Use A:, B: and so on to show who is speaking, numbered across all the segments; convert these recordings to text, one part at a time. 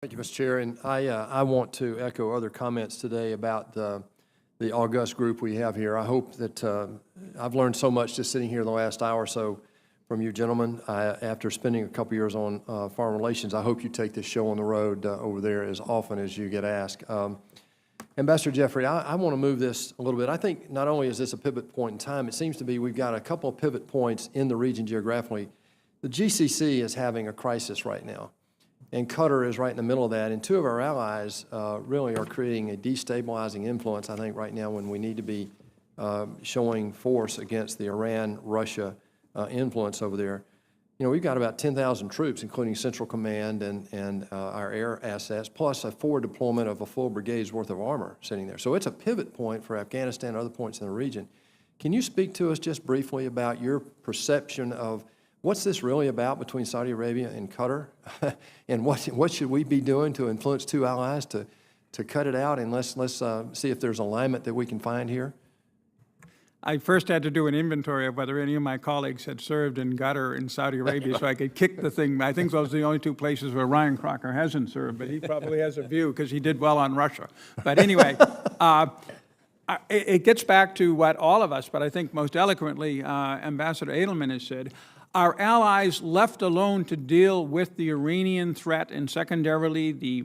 A: Thank you, Mr. Chair. And I want to echo other comments today about the august group we have here. I hope that I've learned so much just sitting here the last hour or so from you gentlemen. After spending a couple years on foreign relations, I hope you take this show on the road over there as often as you get asked. Ambassador Jeffrey, I want to move this a little bit. I think not only is this a pivot point in time, it seems to be we've got a couple of pivot points in the region geographically. The GCC is having a crisis right now, and Qatar is right in the middle of that. And two of our allies really are creating a destabilizing influence, I think, right now when we need to be showing force against the Iran-Russia influence over there. You know, we've got about 10,000 troops, including Central Command and our air assets, plus a forward deployment of a full brigade's worth of armor sitting there. So it's a pivot point for Afghanistan and other points in the region. Can you speak to us just briefly about your perception of what's this really about between Saudi Arabia and Qatar? And what should we be doing to influence two allies to cut it out? And let's see if there's alignment that we can find here.
B: I first had to do an inventory of whether any of my colleagues had served in Qatar in Saudi Arabia so I could kick the thing. I think those are the only two places where Ryan Crocker hasn't served, but he probably has a view because he did well on Russia. But anyway, it gets back to what all of us, but I think most eloquently Ambassador Edelman has said. Our allies left alone to deal with the Iranian threat and secondarily the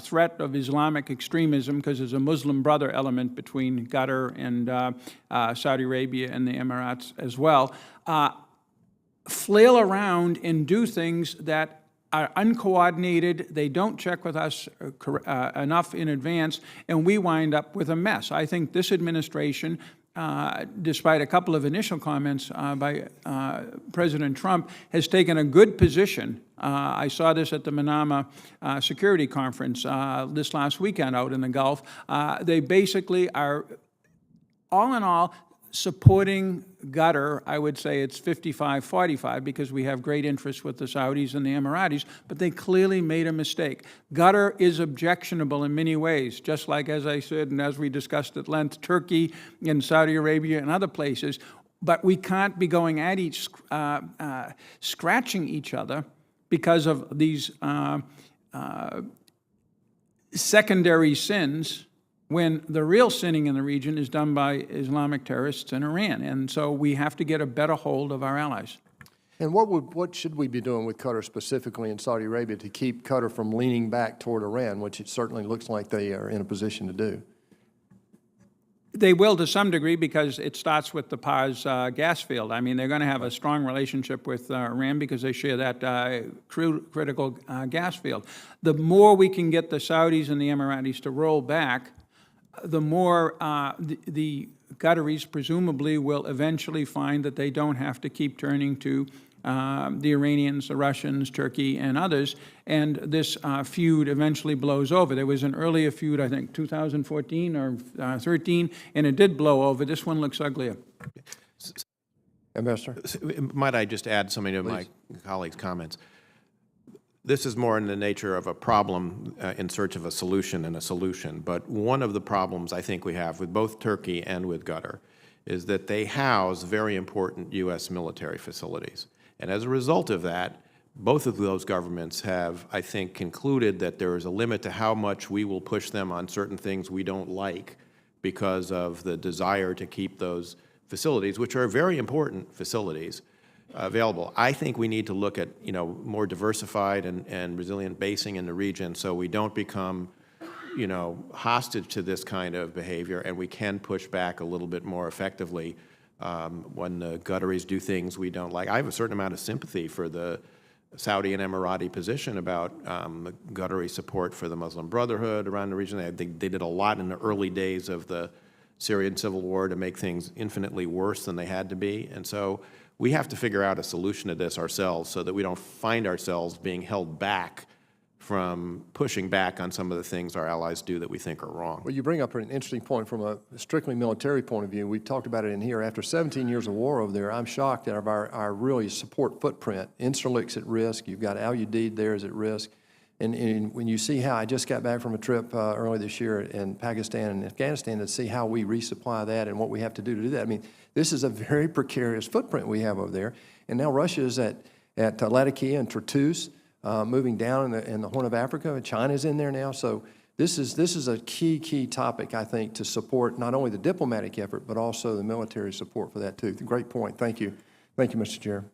B: threat of Islamic extremism, because there's a Muslim brother element between Qatar and Saudi Arabia and the Emirates as well, flail around and do things that are uncoordinated. They don't check with us enough in advance, and we wind up with a mess. I think this administration, despite a couple of initial comments by President Trump, has taken a good position. I saw this at the Manama Security Conference this last weekend out in the Gulf. They basically are, all in all, supporting Qatar. I would say it's 55-45 because we have great interests with the Saudis and the Emiratis, but they clearly made a mistake. Qatar is objectionable in many ways, just like, as I said, and as we discussed at length, Turkey and Saudi Arabia and other places, but we can't be going at each, scratching each other because of these secondary sins, when the real sinning in the region is done by Islamic terrorists in Iran. And so we have to get a better hold of our allies.
A: And what should we be doing with Qatar specifically in Saudi Arabia to keep Qatar from leaning back toward Iran, which it certainly looks like they are in a position to do?
B: They will to some degree because it starts with the Pars gas field. I mean, they're going to have a strong relationship with Iran because they share that critical gas field. The more we can get the Saudis and the Emiratis to roll back, the more the Qataris presumably will eventually find that they don't have to keep turning to the Iranians, the Russians, Turkey, and others, and this feud eventually blows over. There was an earlier feud, I think 2014 or 13, and it did blow over. This one looks uglier.
A: Ambassador?
C: Might I just add something to my colleagues' comments? This is more in the nature of a problem in search of a solution and a solution. But one of the problems I think we have with both Turkey and with Qatar is that they house very important U.S. military facilities. And as a result of that, both of those governments have, I think, concluded that there is a limit to how much we will push them on certain things we don't like because of the desire to keep those facilities, which are very important facilities, available. I think we need to look at, more diversified and resilient basing in the region so we don't become, hostage to this kind of behavior, and we can push back a little bit more effectively when the Qataris do things we don't like. I have a certain amount of sympathy for the Saudi and Emirati position about the Qatari support for the Muslim Brotherhood around the region. They did a lot in the early days of the Syrian civil war to make things infinitely worse than they had to be, and so we have to figure out a solution to this ourselves so that we don't find ourselves being held back from pushing back on some of the things our allies do that we think are wrong.
A: Well, you bring up an interesting point from a strictly military point of view. We've talked about it in here. After 17 years of war over there, I'm shocked at our really support footprint. Incirlik's at risk. You've got Al Udeid there is at risk. And when you see how, I just got back from a trip early this year in Pakistan and Afghanistan to see how we resupply that and what we have to do that. I mean, this is a very precarious footprint we have over there. And now Russia is at Latakia and Tartus. moving down in the Horn of Africa. China's in there now. So this is a key topic, I think, to support not only the diplomatic effort, but also the military support for that too. Great point. Thank you. Thank you, Mr. Chair.